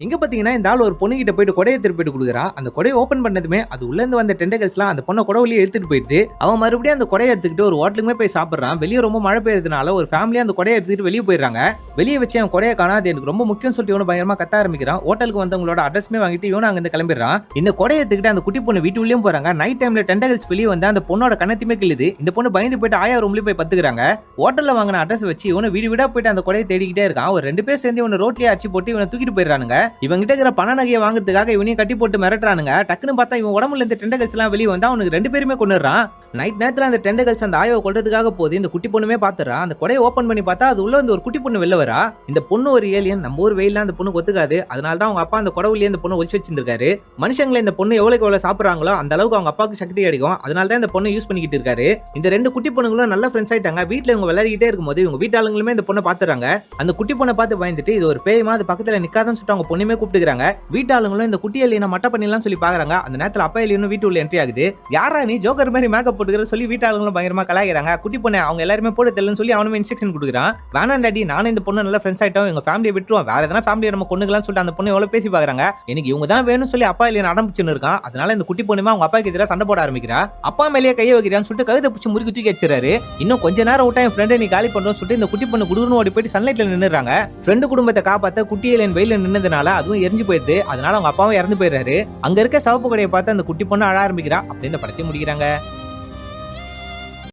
இங்க பாத்தீங்கன்னா இந்த ஆள் ஒரு பொண்ணு கிட்ட போயிட்டு கொடையை திருப்பிட்டு கொடுக்குறான். அந்த கொடையை ஓபன் பண்ணதுமே அது உள்ள இருந்து வந்த டெண்டகல்ஸ்லாம் அந்த பொண்ணை கொடை வழியே எடுத்துட்டு போயிடுது. அவன் மறுபடியும் அந்த கொடையை எடுத்துக்கிட்டு ஒரு ஹோட்டலுக்குமே போய் சாப்பிடுறான். வெளியே ரொம்ப மழை பெய்யறதுனால ஒரு ஃபேமிலியா அந்த கொடையை எடுத்துட்டு வெளியே போயிடுறாங்க. வெளியே வச்சு அவன் கொடையை காணாது எனக்கு ரொம்ப முக்கியம் சொல்லிட்டு இவனு பயங்கரமா கத்த ஆரம்பிக்கிறான். ஹோட்டலுக்கு வந்தவங்களோட அட்ரஸ்மே வாங்கிட்டு இவனு அங்க இருந்து கிளம்பிடுறான். இந்த கொடையை எடுத்துக்கிட்டு அந்த குட்டி பொண்ணு வீட்டு உள்ளேயும் போறாங்க. நைட் டைம்ல டெண்டகல்ஸ் வெளியே வந்து அந்த பொண்ணோட கண்ணத்தையுமே கிள்ளுது. இந்த பொண்ணு பயந்து போயிட்டு ஆயா ரூம்லயே போய் பத்துக்கிறாங்க. ஹோட்டல்ல வாங்கின அட்ரஸ் வச்சு இவனு வீடு வீடா போயிட்டு அந்த கொடையை தேடிக்கிட்டே இருக்கான். ஒரு 2 பேர் சேர்ந்து இவனை ரோட்லயே அடிச்சு போட்டு இவனை தூக்கிட்டு போயிடுறானுங்க. இவங்க கிட்ட இருக்கிற பண நகையை வாங்குறதுக்காக இவனையும் கட்டி போட்டு மிரட்டுறானுங்க. டக்குன்னு பார்த்தா இவன் உடம்புல இருந்து டெண்டகல்ஸ் எல்லாம் வெளியே வந்தா அவனுக்கு 2 பேருமே கொன்னுறான். நைட் நேரத்துல அந்த டெண்டகல்ஸ் அந்த ஆயோவை கொல்றதுக்காக போது இந்த குட்டி பொண்ணுமே பாத்துறா. அந்த கொடையை ஓபன் பண்ணி பார்த்தா அது உள்ள வந்து ஒரு குட்டி பொண்ணு வெளில வரா. இந்த பொண்ணு ஒரு ஏலியன், நம்ம ஊர் வெயில அந்த பொண்ணு ஒத்துக்காது. அதனால தான் அவங்க அப்பா அந்த கொடவுலயே இந்த பொண்ணு ஒளிச்சு வச்சிருக்காரு. மனுஷங்களை இந்த பொண்ணு எவ்வளவுக்கு எவ்வளவு சாப்பிடுறாங்களோ அந்த அளவுக்கு அவங்க அப்பாவுக்கு சக்தி கிடைக்கும். அதனால தான் இந்த பொண்ணு யூஸ் பண்ணிக்கிட்டு இருக்காரு. இந்த 2 குட்டி பொண்ணுங்களும் நல்ல ஃப்ரெண்ட்ஸ் ஆயிட்டாங்க. வீட்டுல இவங்க விளையாடிக்கிட்டே இருக்கும்போது இவங்க வீட்டாளுங்களுமே இந்த பொண்ணை பாத்துறாங்க. அந்த குட்டி பொண்ணை பார்த்து பயந்துட்டு இது ஒரு பேய்மா, அது பக்கத்துல நிக்காதன்னு சொல்லிட்டு அவங்க பொண்ணுமே கூப்பிட்டுக்கிறாங்க. வீட்டாளுங்களும் இந்த குட்டி எலியனை மட்ட பண்ணிடலாம் சொல்லி பாக்குறாங்க. அந்த நேரத்துல அப்பா எலியனும் வீட்டு உள்ள என்ட்ரி ஆகுது. யாரா நீ ஜோக்கர் மாதிரி மேக்கப் போட்டுக்கிற சொல்லி வீட்டாளுங்களும் பயங்கரமா கலாய்க்கிறாங்க. குட்டி பொண்ணு அவங்க எல்லாருமே போட்டு தெரியலன்னு சொல்லி அவனுமே இன்ஸ்ட்ரக்ஷன் கொடுக்குறான். வேணாம் டாடி, நானும் இந்த பொண்ணு நல்ல ஃப்ரெண்ட்ஸ் ஆயிட்டோம், எங்க ஃபேமிலியை விட்டுருவோம், வேற எதனா ஃபேமிலியை நம்ம கொண்டுக்கலாம்னு சொல்லிட்டு அந்த பொண்ணு எவ்வளவு பேசி பாக்குறாங்க. எனக்கு இவங்க தான் வேணும்னு சொல்லி அப்பா எலியன் அடம்பிச்சுன்னு இருக்கான். அதனால இந்த குட்டி பொண்ணுமே அவங்க அப்பாக்கு எதிராக சண்டை போட ஆரம்பிக்கிறா. அப்பா மேலேயே கையை வைக்கிறான்னு சொல்லிட்டு கழுத்தை பிடிச்சி முறுக்கி தூக்கி வச்சிருக்காரு. இன்னும் கொஞ்ச நேரம் விட்டா என் ஃப்ரெண்டை நீ காலி பண்றோம்னு சொல்லிட்டு இந்த குட்டி பொண்ணு குடுன்னு ஓடி போயிட்டு சன்லைட்ல நின்னுறாங்க. ஃப்ரெண்டு குடும்பத்தை காப்பாத்த குட்டி எலியன் வெயில நின்னதுனால அதுவும் எரிஞ்சு போயிடுது. அதனால அவங்க அப்பாவும் இறந்து போயிடுறாரு. அங்க இருக்க சவப்பு கொடையை பார்த்து அந்த குட்டி பொண்ணு அழ ஆரம்பிக்கிறா. அப்படி இந்த படத்தை முடிக்கிறாங்க.